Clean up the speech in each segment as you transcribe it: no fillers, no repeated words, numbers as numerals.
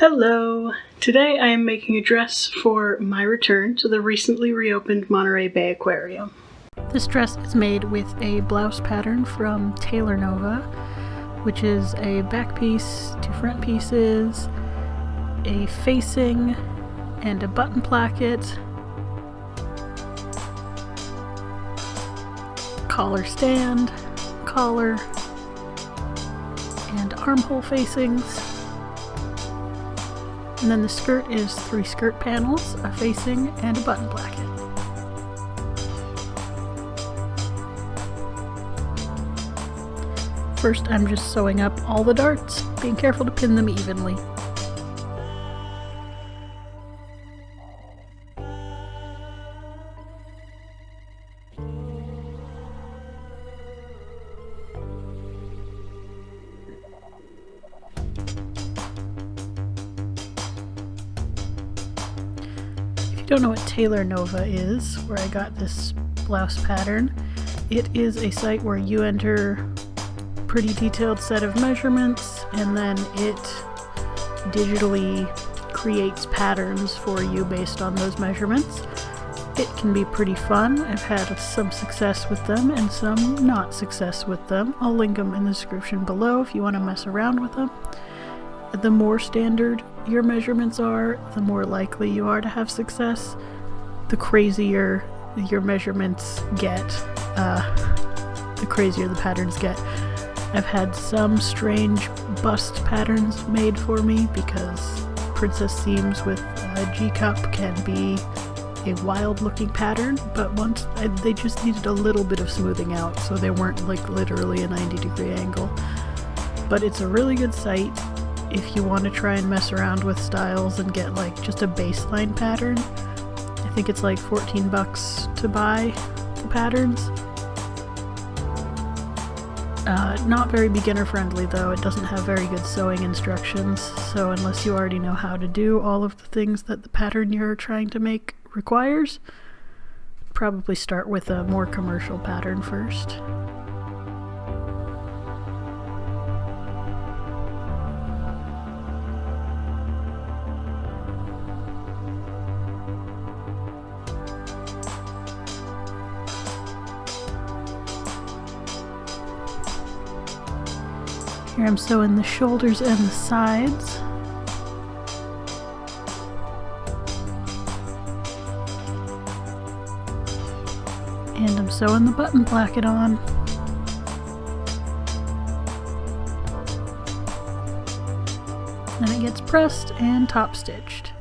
Hello! Today I am making a dress for my return to the recently reopened Monterey Bay Aquarium. This dress is made with a blouse pattern from Tailor Nova, which is a back piece, two front pieces, a facing, and a button placket, collar stand, collar, and armhole facings. And then the skirt is 3 skirt panels, a facing, and a button placket. First, I'm just sewing up all the darts, being careful to pin them evenly. If you don't know what Tailor Nova is, where I got this blouse pattern, it is a site where you enter a pretty detailed set of measurements and then it digitally creates patterns for you based on those measurements. It can be pretty fun. I've had some success with them and some not success with them. I'll link them in the description below if you want to mess around with them. The more standard your measurements are, the more likely you are to have success. The crazier your measurements get, the crazier the patterns get. I've had some strange bust patterns made for me because princess seams with a G-cup can be a wild looking pattern, but once they just needed a little bit of smoothing out, so they weren't like literally a 90-degree angle. But it's a really good site if you want to try and mess around with styles and get like just a baseline pattern. I think it's like $14 to buy the patterns. Not very beginner friendly though. It doesn't have very good sewing instructions, so unless you already know how to do all of the things that the pattern you're trying to make requires, probably start with a more commercial pattern first. Here I'm sewing the shoulders and the sides. And I'm sewing the button placket on. Then it gets pressed and top stitched.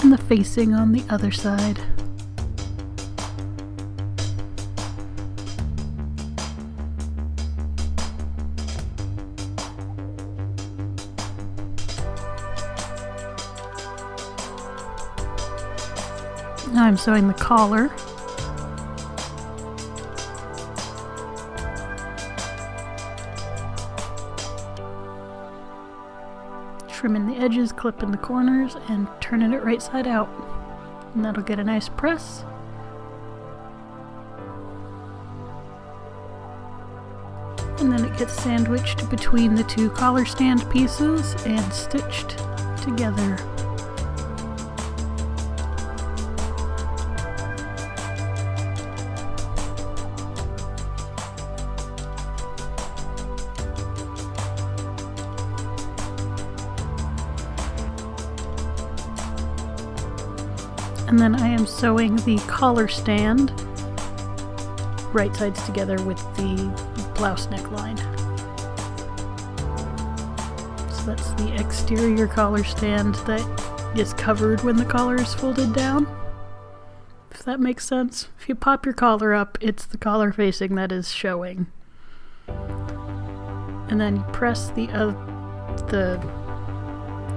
And the facing on the other side. Now I'm sewing the collar. Trimming the edges, clipping the corners, and turning it right side out. And that'll get a nice press. And then it gets sandwiched between the 2 collar stand pieces and stitched together. And then I am sewing the collar stand right sides together with the blouse neckline. So that's the exterior collar stand that is covered when the collar is folded down. If that makes sense. If you pop your collar up, it's the collar facing that is showing. And then you press the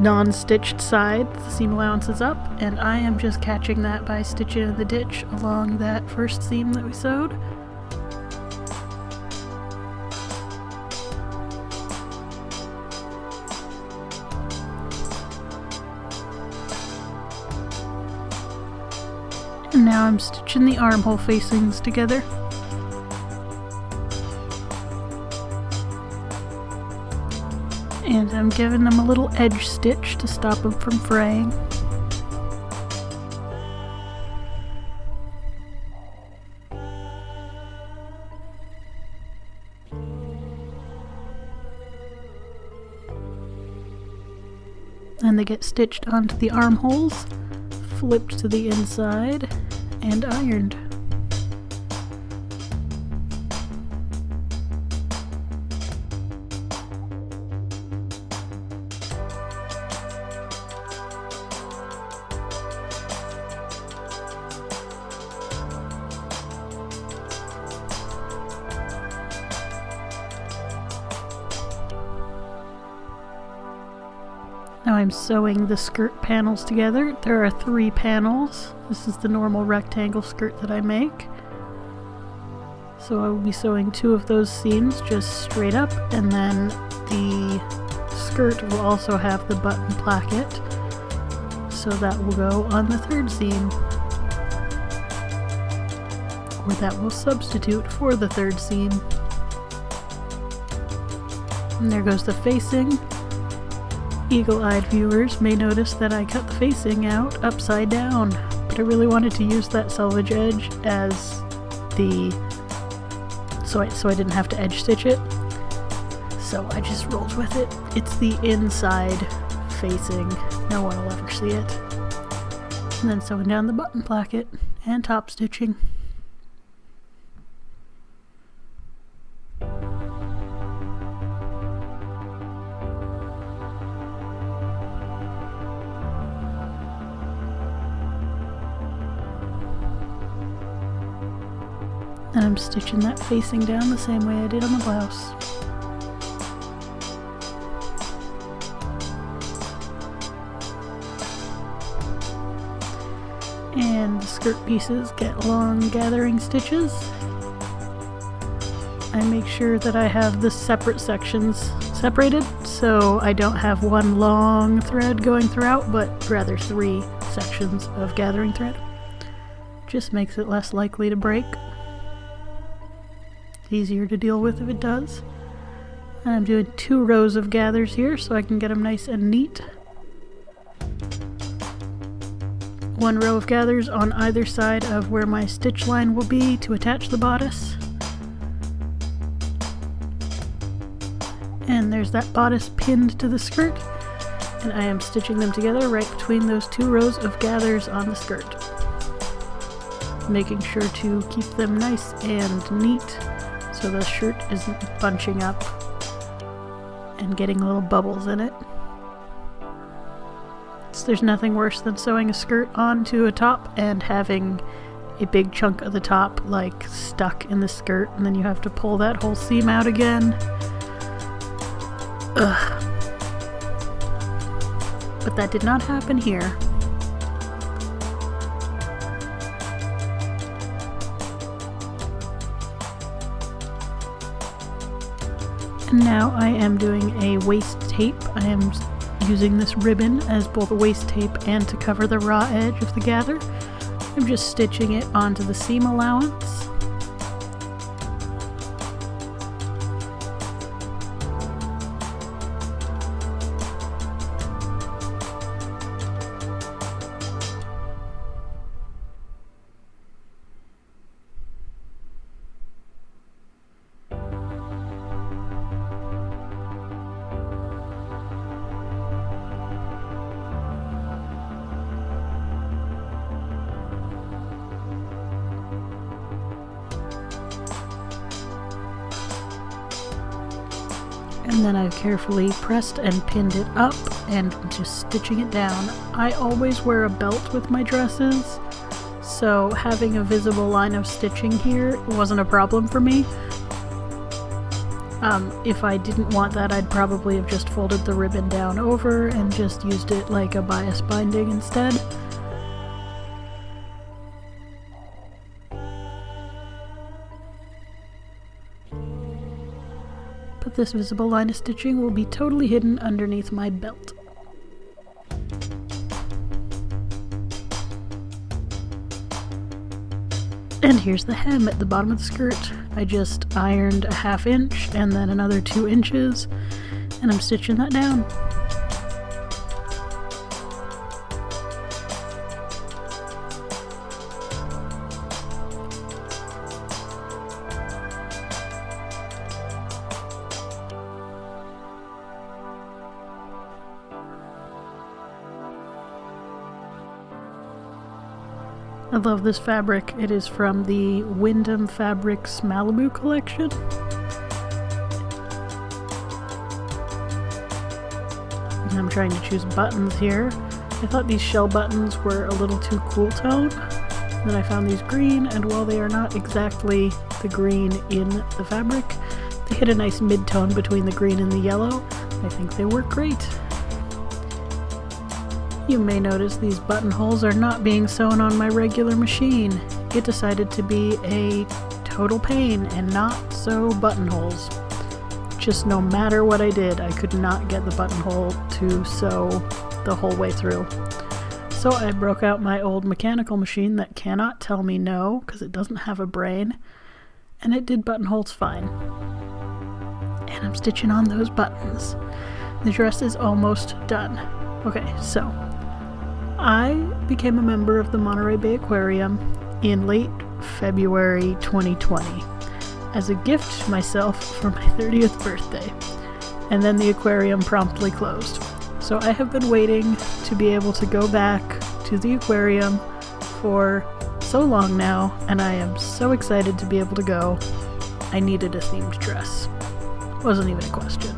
non-stitched side, the seam allowance is up, and I am just catching that by stitching the ditch along that first seam that we sewed. And now I'm stitching the armhole facings together. And I'm giving them a little edge stitch to stop them from fraying. And they get stitched onto the armholes, flipped to the inside, and ironed. Now I'm sewing the skirt panels together. There are 3 panels. This is the normal rectangle skirt that I make. So I will be sewing 2 of those seams just straight up, and then the skirt will also have the button placket. So that will go on the 3rd seam. Or that will substitute for the 3rd seam. And there goes the facing. Eagle-eyed viewers may notice that I cut the facing out upside down, but I really wanted to use that selvage edge as the so I didn't have to edge stitch it. So I just rolled with it. It's the inside facing. No one will ever see it. And then sewing down the button placket and top stitching. And I'm stitching that facing down the same way I did on the blouse. And the skirt pieces get long gathering stitches. I make sure that I have the separate sections separated, so I don't have one long thread going throughout, but rather 3 sections of gathering thread. Just makes it less likely to break. Easier to deal with if it does. And I'm doing 2 rows of gathers here so I can get them nice and neat. 1 row of gathers on either side of where my stitch line will be to attach the bodice. And there's that bodice pinned to the skirt, and I am stitching them together right between those 2 rows of gathers on the skirt. Making sure to keep them nice and neat so the shirt isn't bunching up and getting little bubbles in it. So there's nothing worse than sewing a skirt onto a top and having a big chunk of the top like stuck in the skirt, and then you have to pull that whole seam out again. Ugh. But that did not happen here. And now I am doing a waist tape. I am using this ribbon as both a waist tape and to cover the raw edge of the gather. I'm just stitching it onto the seam allowance. And then I've carefully pressed and pinned it up and just stitching it down. I always wear a belt with my dresses, so having a visible line of stitching here wasn't a problem for me. If I didn't want that, I'd probably have just folded the ribbon down over and just used it like a bias binding instead. But this visible line of stitching will be totally hidden underneath my belt. And here's the hem at the bottom of the skirt. I just ironed a 1/2 inch and then another 2 inches, and I'm stitching that down. I love this fabric. It is from the Wyndham Fabrics Malibu collection. And I'm trying to choose buttons here. I thought these shell buttons were a little too cool tone. Then I found these green, and while they are not exactly the green in the fabric, they hit a nice mid-tone between the green and the yellow. I think they work great. You may notice these buttonholes are not being sewn on my regular machine. It decided to be a total pain and not sew buttonholes. Just no matter what I did, I could not get the buttonhole to sew the whole way through. So I broke out my old mechanical machine that cannot tell me no because it doesn't have a brain, and it did buttonholes fine. And I'm stitching on those buttons. The dress is almost done. Okay, so I became a member of the Monterey Bay Aquarium in late February 2020 as a gift to myself for my 30th birthday, and then the aquarium promptly closed. So I have been waiting to be able to go back to the aquarium for so long now, and I am so excited to be able to go. I needed a themed dress. Wasn't even a question.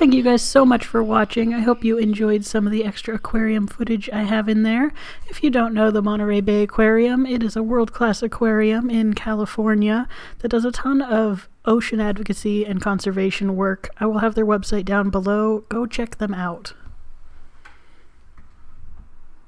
Thank you guys so much for watching. I hope you enjoyed some of the extra aquarium footage I have in there. If you don't know the Monterey Bay Aquarium, it is a world-class aquarium in California that does a ton of ocean advocacy and conservation work. I will have their website down below. Go check them out.